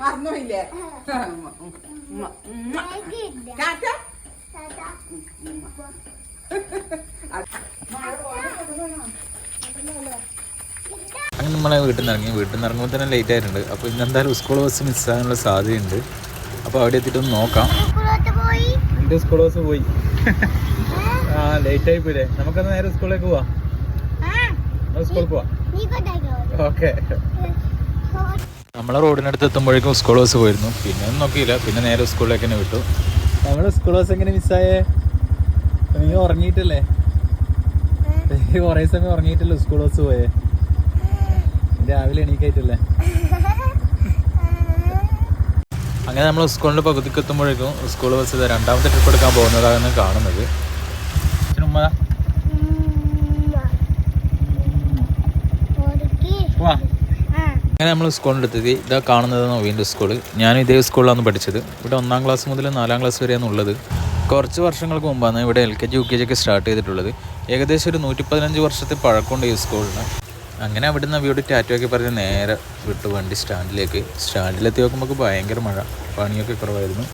മറന്നുപോയില്ലേ? അങ്ങനെ നമ്മളെ വീട്ടിൽ നിന്ന് ഇറങ്ങുമ്പോൾ തന്നെ ലേറ്റ് ആയിട്ടുണ്ട്. അപ്പോൾ ഇന്നെന്തായാലും സ്കൂൾ ബസ് മിസ്സാകാനുള്ള സാധ്യതയുണ്ട്. അപ്പോൾ അവിടെ എത്തിയിട്ടൊന്ന് നോക്കാം. എൻ്റെ സ്കൂൾ ബസ് പോയി. ആ ലേറ്റ് ആയി പോയില്ലേ? നമുക്കൊന്ന് നേരെ സ്കൂളിലേക്ക് പോവാം. സ്കൂളിൽ പോവാം. ഓക്കെ. നമ്മളെ റോഡിനടുത്ത് എത്തുമ്പോഴേക്കും സ്കൂൾ ബസ് പോയിരുന്നു. പിന്നെ ഒന്നും നോക്കിയില്ല. പിന്നെ നേരെ സ്കൂളിലേക്ക് തന്നെ വിട്ടു. നമ്മുടെ സ്കൂൾ ബസ് എങ്ങനെ മിസ്സായേ? നീ ഉറങ്ങിയിട്ടല്ലേ? കുറേ സമയം ഉറങ്ങിയിട്ടല്ലോ സ്കൂൾ ബസ് പോയേ. രാവിലെ എണീക്കായിട്ടല്ലേ? അങ്ങനെ നമ്മൾ സ്കൂളിൻ്റെ പകുതിക്ക് എത്തുമ്പോഴേക്കും സ്കൂൾ ബസ് രണ്ടാമത്തെ ട്രിപ്പ് എടുക്കാൻ പോകുന്നതാണ് കാണുന്നത്. അങ്ങനെ നമ്മൾ സ്കൂളിൻ്റെ അടുത്തെത്തി. ഇതാ കാണുന്നത് നവീൻ്റെ സ്കൂള്. ഞാനും ഇതേ സ്കൂളിലാണ് പഠിച്ചത്. ഇവിടെ 1ാം ക്ലാസ് മുതൽ 4ാം ക്ലാസ് വരെയാണ് ഉള്ളത്. കുറച്ച് വർഷങ്ങൾക്ക് മുമ്പാണ് ഇവിടെ LKG UKG ഒക്കെ സ്റ്റാർട്ട് ചെയ്തിട്ടുള്ളത്. ഏകദേശം ഒരു 115 വർഷത്തെ പഴക്കമുണ്ട് ഈ സ്കൂളിന്. അങ്ങനെ അവിടുന്ന് അവയോട് ടാറ്റൊക്കെ പറഞ്ഞ് നേരെ വിട്ടു വണ്ടി സ്റ്റാൻഡിലെത്തി നോക്കുമ്പോൾ ഭയങ്കര മഴ, പണിയൊക്കെ കുറവായിരുന്നു.